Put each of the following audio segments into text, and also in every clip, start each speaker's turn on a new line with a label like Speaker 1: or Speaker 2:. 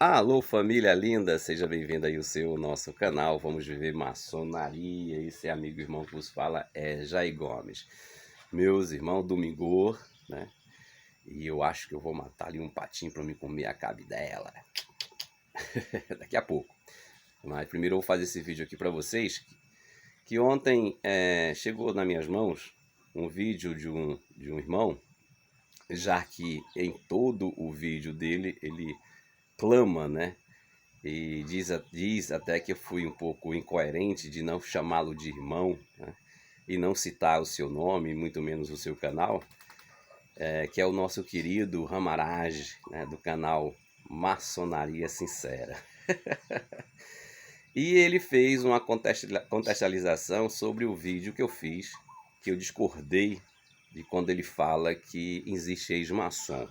Speaker 1: Alô, família linda, seja bem-vindo aí ao nosso canal. Vamos viver maçonaria. Esse amigo irmão que vos fala é Jair Gomes. Meus irmãos, domingo, né? E eu acho que eu vou matar ali um patinho para me comer a cabe dela. Daqui a pouco. Mas primeiro eu vou fazer esse vídeo aqui para vocês. Que ontem chegou nas minhas mãos um vídeo de um irmão, já que em todo o vídeo dele ele clama, né? E diz até que eu fui um pouco incoerente de não chamá-lo de irmão, né? E não citar o seu nome, muito menos o seu canal, que é o nosso querido Ramaraj, né, do canal Maçonaria Sincera. E ele fez uma contextualização sobre o vídeo que eu fiz, que eu discordei de quando ele fala que existe ex-maçom.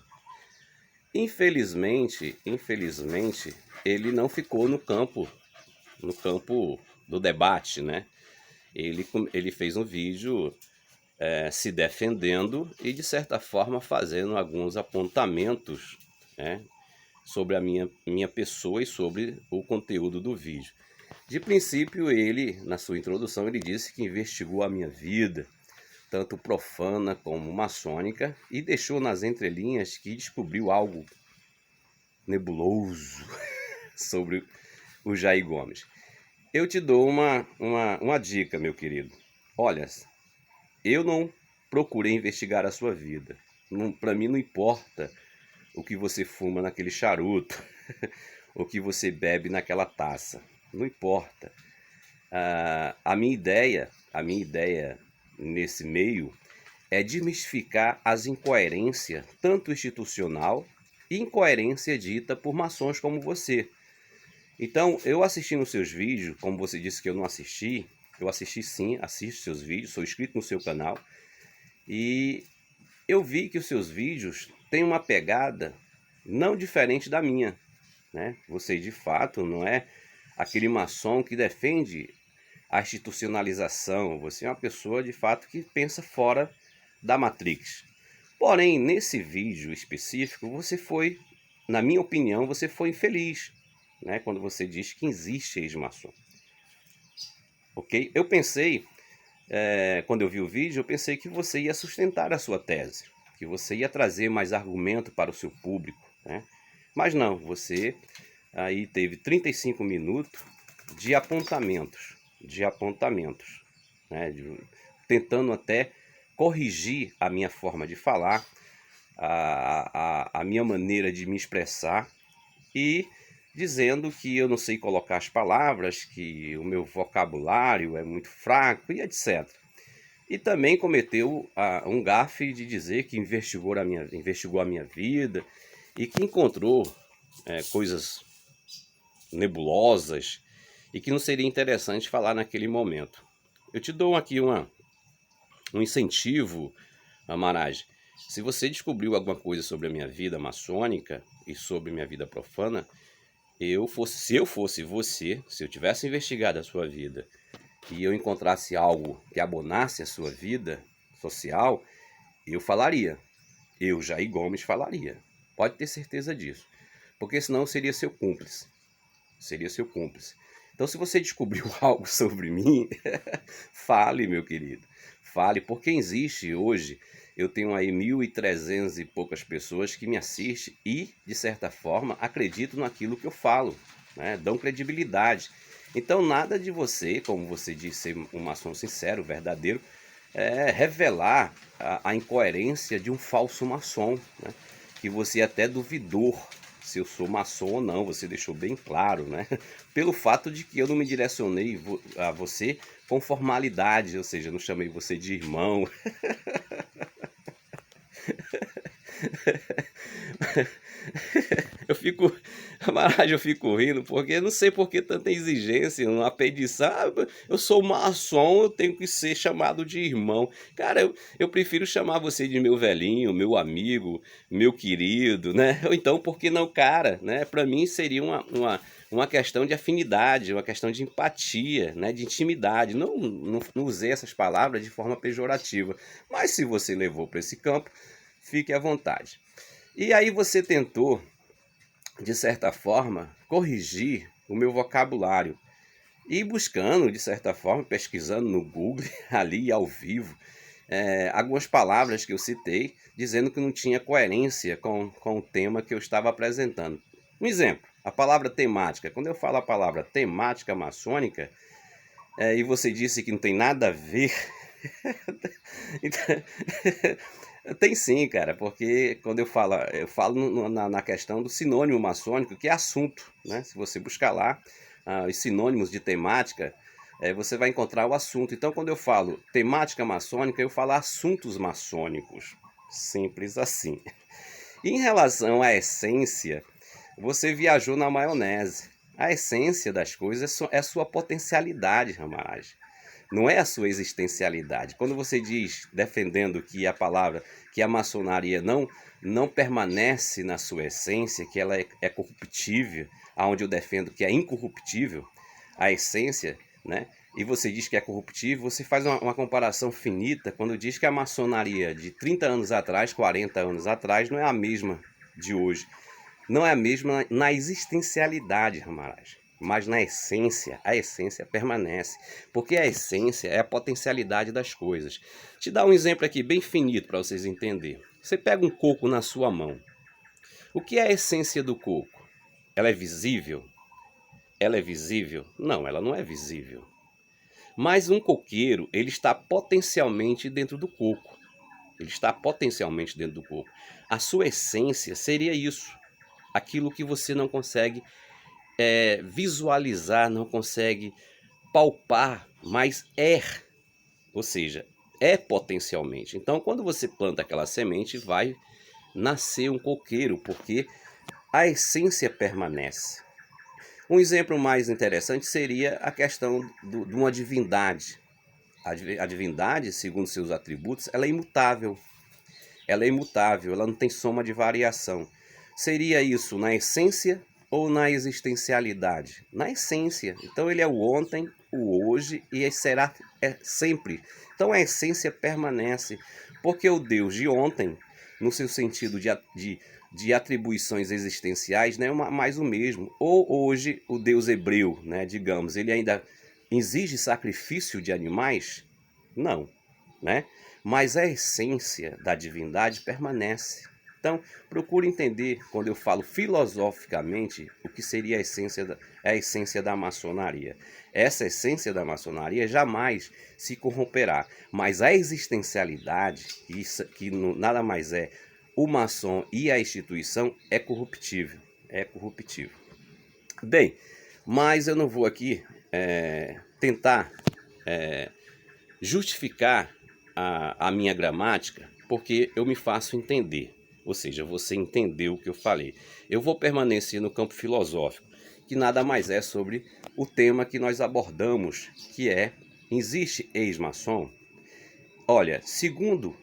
Speaker 1: Infelizmente, ele não ficou no campo do debate, né? Ele fez um vídeo se defendendo e, de certa forma, fazendo alguns apontamentos, né, sobre a minha pessoa e sobre o conteúdo do vídeo. De princípio, ele, na sua introdução, ele disse que investigou a minha vida, tanto profana como maçônica, e deixou nas entrelinhas que descobriu algo nebuloso sobre o Jair Gomes. Eu te dou uma dica, meu querido. Olha, eu não procurei investigar a sua vida. Para mim não importa o que você fuma naquele charuto, o que você bebe naquela taça. Não importa. A minha ideia nesse meio é desmistificar as incoerências, tanto institucional e incoerência dita por maçons como você. Então, eu assisti nos seus vídeos, como você disse que eu não assisti, eu assisti sim, assisto seus vídeos, sou inscrito no seu canal, e eu vi que os seus vídeos têm uma pegada não diferente da minha, né? Você, de fato, não é aquele maçom que defende a institucionalização, você é uma pessoa, de fato, que pensa fora da Matrix. Porém, nesse vídeo específico, você foi, na minha opinião, você foi infeliz, né, quando você diz que existe ex-maçom. Ok? Eu pensei, quando eu vi o vídeo, eu pensei que você ia sustentar a sua tese, que você ia trazer mais argumento para o seu público, né? Mas não, você aí teve 35 minutos de apontamentos, né, tentando até corrigir a minha forma de falar, a minha maneira de me expressar, e dizendo que eu não sei colocar as palavras, que o meu vocabulário é muito fraco e etc. E também cometeu um gafe de dizer que investigou a minha vida e que encontrou coisas nebulosas e que não seria interessante falar naquele momento. Eu te dou aqui um incentivo, Amaraj. Se você descobriu alguma coisa sobre a minha vida maçônica e sobre minha vida profana, se eu fosse você, se eu tivesse investigado a sua vida e eu encontrasse algo que abonasse a sua vida social, eu falaria. Eu, Jair Gomes, falaria. Pode ter certeza disso. Porque senão eu seria seu cúmplice. Então, se você descobriu algo sobre mim, fale, meu querido. Fale, porque existe hoje, eu tenho aí 1.300 e poucas pessoas que me assistem e, de certa forma, acreditam naquilo que eu falo, né? Dão credibilidade. Então, nada de você, como você disse, ser um maçom sincero, verdadeiro, revelar a incoerência de um falso maçom, né? Que você até duvidou se eu sou maçom ou não, você deixou bem claro, né? Pelo fato de que eu não me direcionei a você com formalidade, ou seja, não chamei você de irmão. Eu fico rindo, porque eu não sei por que tanta exigência, uma pedição. Eu sou maçom, eu tenho que ser chamado de irmão. Cara, eu prefiro chamar você de meu velhinho, meu amigo, meu querido, né? Ou então, por que não cara, né? Para mim seria uma questão de afinidade, uma questão de empatia, né? De intimidade. Não usei essas palavras de forma pejorativa. Mas se você levou para esse campo, fique à vontade. E aí você tentou de certa forma, corrigir o meu vocabulário e buscando, de certa forma, pesquisando no Google, ali ao vivo, algumas palavras que eu citei, dizendo que não tinha coerência com o tema que eu estava apresentando. Um exemplo, a palavra temática. Quando eu falo a palavra temática maçônica, e você disse que não tem nada a ver, então, tem sim, cara, porque quando eu falo na questão do sinônimo maçônico, que é assunto, né? Se você buscar lá, os sinônimos de temática, você vai encontrar o assunto. Então, quando eu falo temática maçônica, eu falo assuntos maçônicos. Simples assim. E em relação à essência, você viajou na maionese. A essência das coisas é sua potencialidade, Ramaraj. Não é a sua existencialidade. Quando você diz, defendendo que a palavra, que a maçonaria não permanece na sua essência, que ela é corruptível, aonde eu defendo que é incorruptível, a essência, né? E você diz que é corruptível, você faz uma comparação finita quando diz que a maçonaria de 30 anos atrás, 40 anos atrás, não é a mesma de hoje. Não é a mesma na existencialidade, Ramaraj, mas na essência, a essência permanece. Porque a essência é a potencialidade das coisas. Te dar um exemplo aqui bem finito para vocês entenderem. Você pega um coco na sua mão. O que é a essência do coco? Ela é visível? Ela é visível? Não, ela não é visível. Mas um coqueiro, ele está potencialmente dentro do coco. Ele está potencialmente dentro do coco. A sua essência seria isso. Aquilo que você não consegue visualizar, não consegue palpar, mas é. Ou seja, é potencialmente. Então, quando você planta aquela semente, vai nascer um coqueiro, porque a essência permanece. Um exemplo mais interessante seria a questão de uma divindade. A divindade, segundo seus atributos, ela é imutável. Ela é imutável, ela não tem soma de variação. Seria isso na essência ou na existencialidade? Na essência. Então ele é o ontem, o hoje e será sempre. Então a essência permanece, porque o Deus de ontem, no seu sentido de atribuições existenciais, não é mais o mesmo. Ou hoje o Deus hebreu, né, digamos, ele ainda exige sacrifício de animais? Não, né? Mas a essência da divindade permanece. Então, procure entender, quando eu falo filosoficamente, o que seria a essência da maçonaria. Essa essência da maçonaria jamais se corromperá, mas a existencialidade, isso, que nada mais é o maçom e a instituição, é corruptível. É corruptível. Bem, mas eu não vou aqui tentar justificar a minha gramática, porque eu me faço entender. Ou seja, você entendeu o que eu falei. Eu vou permanecer no campo filosófico, que nada mais é sobre o tema que nós abordamos, que é: existe ex-maçom? Olha, segundo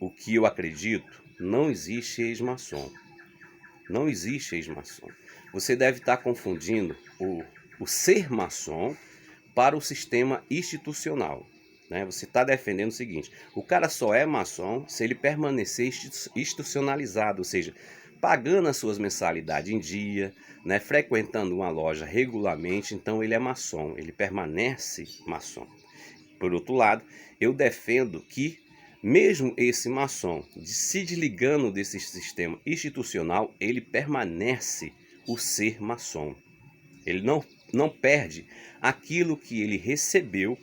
Speaker 1: o que eu acredito, não existe ex-maçom. Não existe ex-maçom. Você deve estar confundindo o ser maçom para o sistema institucional. Né? Você está defendendo o seguinte: o cara só é maçom se ele permanecer institucionalizado, ou seja, pagando as suas mensalidades em dia, né? Frequentando uma loja regularmente, então ele é maçom, ele permanece maçom. Por outro lado, eu defendo que mesmo esse maçom, se desligando desse sistema institucional, ele permanece o ser maçom. Ele não perde aquilo que ele recebeu,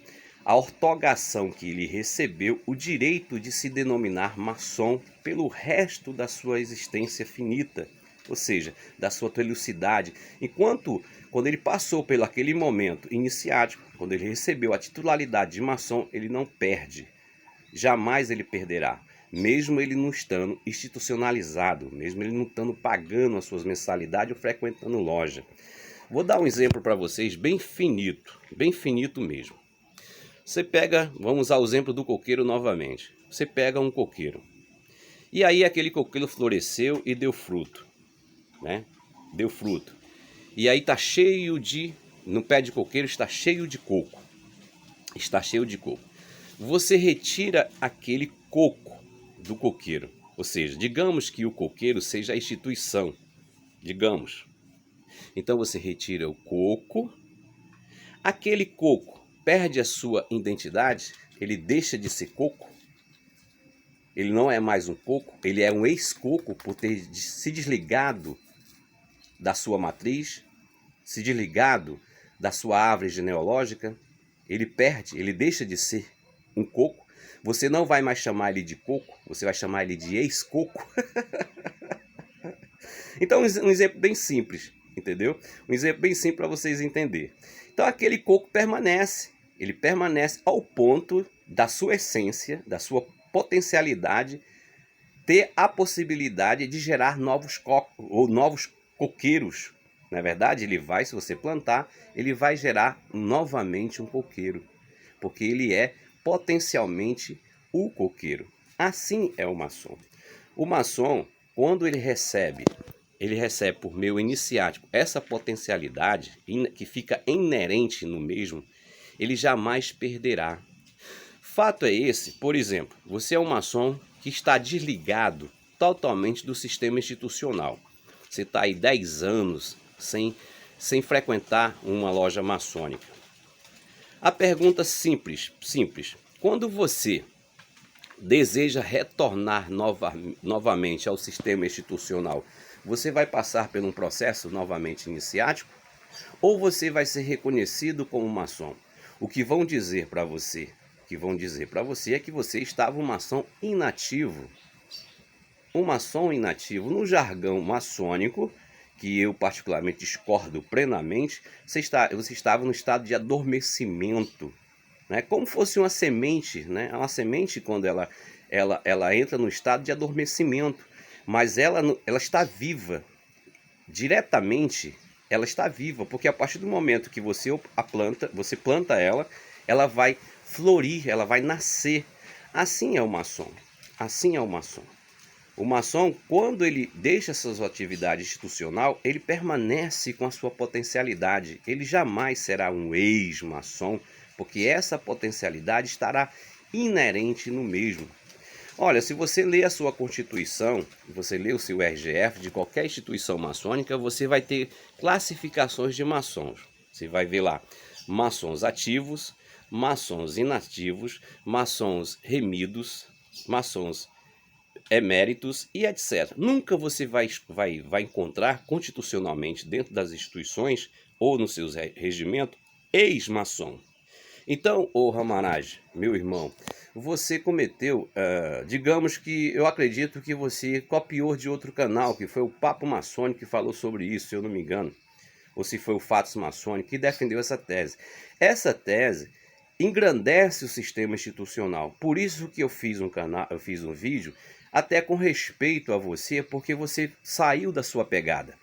Speaker 1: a ortogação que ele recebeu, o direito de se denominar maçom pelo resto da sua existência finita, ou seja, da sua telucidade. Enquanto, quando ele passou pelo aquele momento iniciático, quando ele recebeu a titularidade de maçom, ele não perde. Jamais ele perderá, mesmo ele não estando institucionalizado, mesmo ele não estando pagando as suas mensalidades ou frequentando loja. Vou dar um exemplo para vocês bem finito mesmo. Você pega, vamos usar o exemplo do coqueiro novamente. Você pega um coqueiro, e aí aquele coqueiro floresceu e deu fruto, né? Deu fruto. E aí tá cheio no pé de coqueiro está cheio de coco. Está cheio de coco. Você retira aquele coco do coqueiro. Ou seja, digamos que o coqueiro seja a instituição. Digamos. Então você retira o coco, aquele coco perde a sua identidade, ele deixa de ser coco, ele não é mais um coco, ele é um ex-coco por ter se desligado da sua matriz, se desligado da sua árvore genealógica, ele perde, ele deixa de ser um coco. Você não vai mais chamar ele de coco, você vai chamar ele de ex-coco. Então, um exemplo bem simples, entendeu? Um exemplo bem simples para vocês entenderem. Então, aquele coco permanece, ele permanece ao ponto da sua essência, da sua potencialidade, ter a possibilidade de gerar novos cocos ou novos coqueiros. Na verdade, ele vai, se você plantar, ele vai gerar novamente um coqueiro, porque ele é potencialmente o coqueiro. Assim é o maçom. O maçom, quando ele recebe por meio iniciático essa potencialidade que fica inerente no mesmo, ele jamais perderá. Fato é esse, por exemplo, você é um maçom que está desligado totalmente do sistema institucional. Você está aí 10 anos sem frequentar uma loja maçônica. A pergunta simples. Quando você deseja retornar novamente ao sistema institucional, você vai passar por um processo novamente iniciático? Ou você vai ser reconhecido como maçom? O que vão dizer para você? É que você estava um maçom inativo. Um maçom inativo, no jargão maçônico, que eu particularmente discordo plenamente, você estava no estado de adormecimento, né? Como fosse uma semente, né? Uma semente, quando ela entra no estado de adormecimento, mas ela está viva, diretamente ela está viva, porque a partir do momento que você planta ela, ela vai florir, ela vai nascer. Assim é o maçom. Assim é o maçom. O maçom, quando ele deixa essa sua atividade institucional, ele permanece com a sua potencialidade. Ele jamais será um ex-maçom, porque essa potencialidade estará inerente no mesmo. Olha, se você lê a sua Constituição, você lê o seu RGF de qualquer instituição maçônica, você vai ter classificações de maçons. Você vai ver lá maçons ativos, maçons inativos, maçons remidos, maçons eméritos e etc. Nunca você vai encontrar constitucionalmente dentro das instituições ou nos seus regimentos ex-maçom. Então, ô Ramaraj, meu irmão, você cometeu, digamos que eu acredito que você copiou de outro canal, que foi o Papo Maçônico que falou sobre isso, se eu não me engano, ou se foi o Fatos Maçônico que defendeu essa tese. Essa tese engrandece o sistema institucional. Por isso que eu fiz um vídeo até com respeito a você, porque você saiu da sua pegada.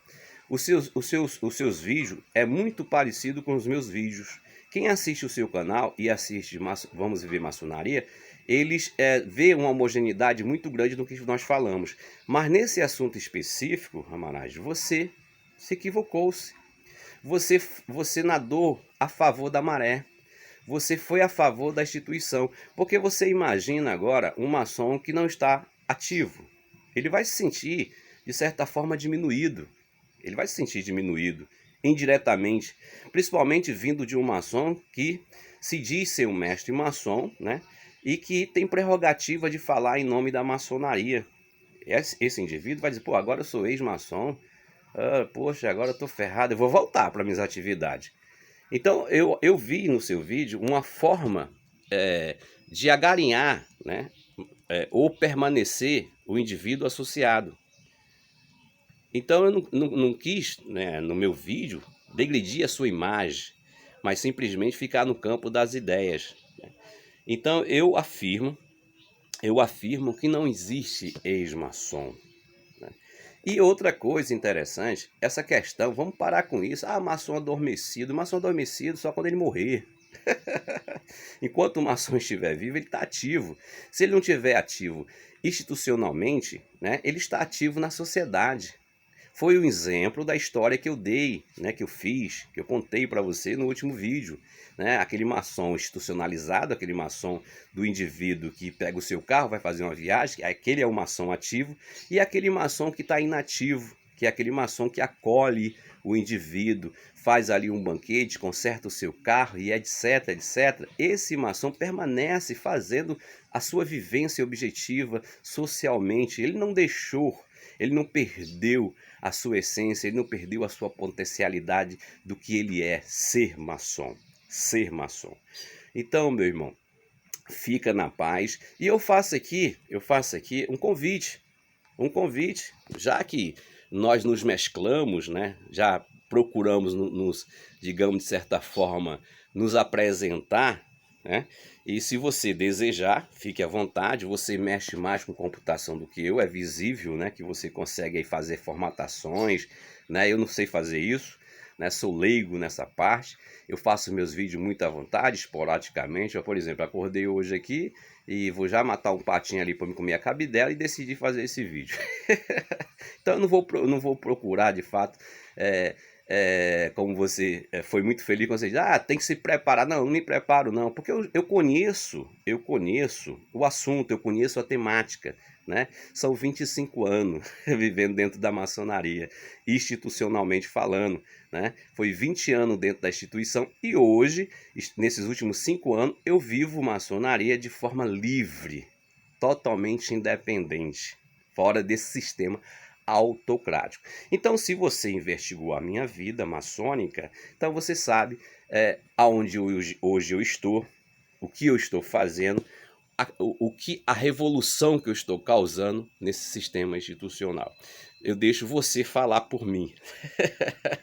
Speaker 1: Os seus vídeos é muito parecido com os meus vídeos. Quem assiste o seu canal e assiste Vamos Viver Maçonaria, eles vê uma homogeneidade muito grande no que nós falamos. Mas nesse assunto específico, Ramaraj, você se equivocou-se. Você nadou a favor da maré. Você foi a favor da instituição. Porque você imagina agora um maçom que não está ativo. Ele vai se sentir, de certa forma, diminuído. Ele vai se sentir diminuído indiretamente, principalmente vindo de um maçom que se diz ser um mestre maçom, né? E que tem prerrogativa de falar em nome da maçonaria. Esse indivíduo vai dizer, pô, agora eu sou ex-maçom, poxa, agora eu tô ferrado, eu vou voltar para minhas atividades. Então, eu vi no seu vídeo uma forma de agarinhar, né? Ou permanecer o indivíduo associado. Então eu não quis, né, no meu vídeo, degredir a sua imagem, mas simplesmente ficar no campo das ideias. Então eu afirmo que não existe ex-maçom. Né? E outra coisa interessante, essa questão, vamos parar com isso, maçom adormecido só quando ele morrer. Enquanto o maçom estiver vivo, ele está ativo. Se ele não estiver ativo institucionalmente, né, ele está ativo na sociedade. Foi um exemplo da história que eu dei, né, que eu contei para você no último vídeo. Né? Aquele maçom institucionalizado, aquele maçom do indivíduo que pega o seu carro, vai fazer uma viagem, aquele é o maçom ativo, e aquele maçom que está inativo, que é aquele maçom que acolhe o indivíduo faz ali um banquete, conserta o seu carro e etc, etc, esse maçom permanece fazendo a sua vivência objetiva socialmente. Ele não deixou, ele não perdeu a sua essência, ele não perdeu a sua potencialidade do que ele é, ser maçom. Ser maçom. Então, meu irmão, fica na paz. E eu faço aqui um convite, já que nós nos mesclamos, né? Já procuramos nos, digamos de certa forma, nos apresentar, né? E se você desejar, fique à vontade. Você mexe mais com computação do que eu, é visível, né, que você consegue aí fazer formatações, né? Eu não sei fazer isso, né? Sou leigo nessa parte. Eu faço meus vídeos muito à vontade, esporadicamente. Eu, por exemplo, acordei hoje aqui e vou já matar um patinho ali para me comer a cabidela e decidi fazer esse vídeo. Então eu não vou procurar, de fato, como você foi muito feliz quando você diz, tem que se preparar. Não, não me preparo não, porque eu conheço o assunto, eu conheço a temática, né? São 25 anos vivendo dentro da maçonaria, institucionalmente falando, né? Foi 20 anos dentro da instituição e hoje, nesses últimos 5 anos, eu vivo maçonaria de forma livre, totalmente independente, fora desse sistema autocrático. Então, se você investigou a minha vida maçônica, então você sabe aonde hoje eu estou, o que eu estou fazendo, a revolução que eu estou causando nesse sistema institucional. Eu deixo você falar por mim,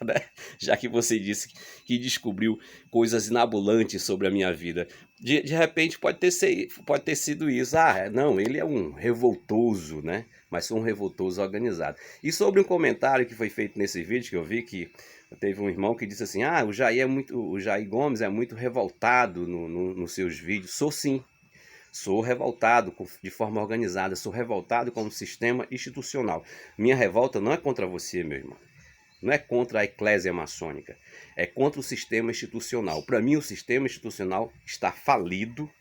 Speaker 1: né? Já que você disse que descobriu coisas inabulantes sobre a minha vida. De repente pode ter sido isso. Não, ele é um revoltoso, né? Mas sou um revoltoso organizado. E sobre um comentário que foi feito nesse vídeo, que eu vi que teve um irmão que disse assim, o Jair Gomes é muito revoltado nos seus vídeos. Sou sim. Sou revoltado de forma organizada, sou revoltado com o sistema institucional. Minha revolta não é contra você, meu irmão. Não é contra a eclésia maçônica. É contra o sistema institucional. Para mim, o sistema institucional está falido,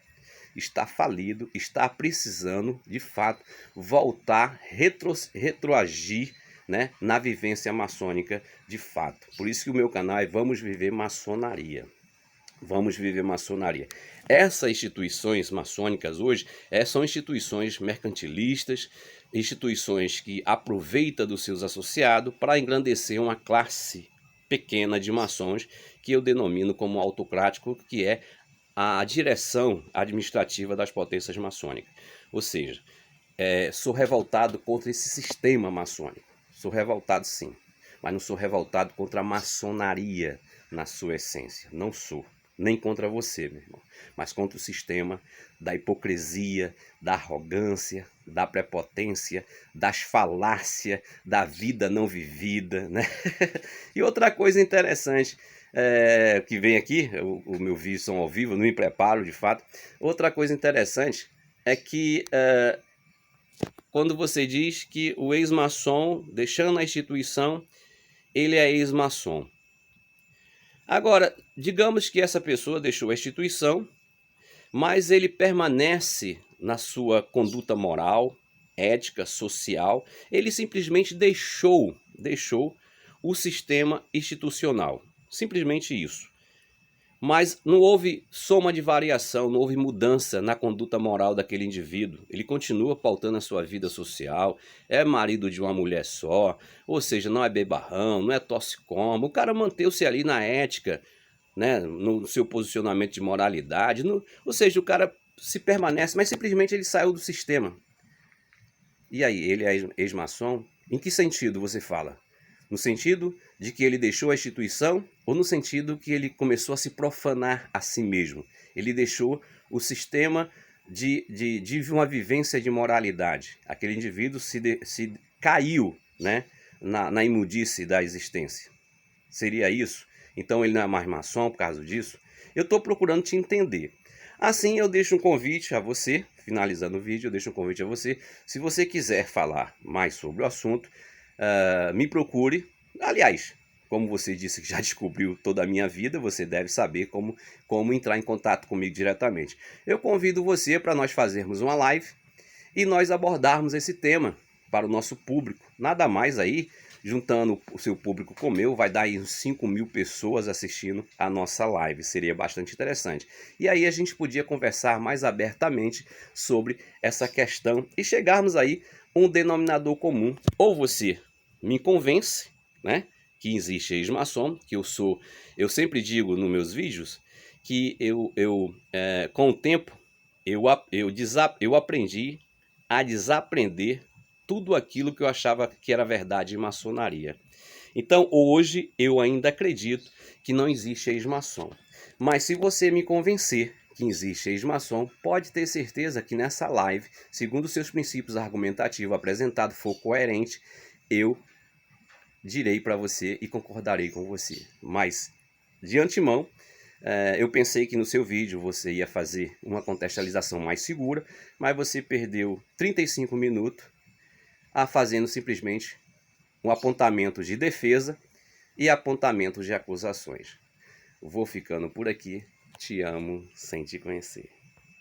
Speaker 1: está precisando, de fato, voltar, retroagir, né, na vivência maçônica, de fato. Por isso que o meu canal é Vamos Viver Maçonaria. Vamos viver maçonaria. Essas instituições maçônicas hoje são instituições mercantilistas, instituições que aproveitam dos seus associados para engrandecer uma classe pequena de maçons, que eu denomino como autocrático, que é a direção administrativa das potências maçônicas. Ou seja, sou revoltado contra esse sistema maçônico. Sou revoltado sim, mas não sou revoltado contra a maçonaria na sua essência. Não sou. Nem contra você, meu irmão, mas contra o sistema da hipocrisia, da arrogância, da prepotência, das falácias, da vida não vivida, né? E outra coisa interessante que vem aqui, o meu vídeo são ao vivo, não me preparo de fato. Outra coisa interessante é que quando você diz que o ex-maçom, deixando a instituição, ele é ex-maçom. Agora, digamos que essa pessoa deixou a instituição, mas ele permanece na sua conduta moral, ética, social. Ele simplesmente deixou o sistema institucional. Simplesmente isso. Mas não houve soma de variação, não houve mudança na conduta moral daquele indivíduo. Ele continua pautando a sua vida social, é marido de uma mulher só, ou seja, não é bebarrão, não é toxicoma. O cara manteve-se ali na ética, né, no seu posicionamento de moralidade, ou seja, o cara se permanece, mas simplesmente ele saiu do sistema. E aí, ele é ex-maçom? Em que sentido você fala? No sentido de que ele deixou a instituição ou no sentido que ele começou a se profanar a si mesmo? Ele deixou o sistema de uma vivência de moralidade. Aquele indivíduo se caiu, né, na imundice da existência. Seria isso? Então ele não é mais maçom por causa disso? Eu estou procurando te entender. Assim eu deixo um convite a você, finalizando o vídeo, eu deixo um convite a você. Se você quiser falar mais sobre o assunto, me procure. Aliás, como você disse que já descobriu toda a minha vida, você deve saber como entrar em contato comigo diretamente. Eu convido você para nós fazermos uma live e nós abordarmos esse tema para o nosso público. Nada mais aí juntando o seu público com o meu, vai dar aí uns 5.000 pessoas assistindo a nossa live. Seria bastante interessante. E aí a gente podia conversar mais abertamente sobre essa questão e chegarmos aí a um denominador comum. Ou você me convence, né, que existe ex-maçom, que eu sempre digo nos meus vídeos que com o tempo eu aprendi a desaprender tudo aquilo que eu achava que era verdade em maçonaria. Então hoje eu ainda acredito que não existe ex-maçom. Mas se você me convencer que existe ex-maçom, pode ter certeza que nessa live, segundo seus princípios argumentativos apresentados for coerente, eu direi para você e concordarei com você. Mas, de antemão, eu pensei que no seu vídeo você ia fazer uma contextualização mais segura, mas você perdeu 35 minutos fazendo simplesmente um apontamento de defesa e apontamento de acusações. Vou ficando por aqui. Te amo sem te conhecer.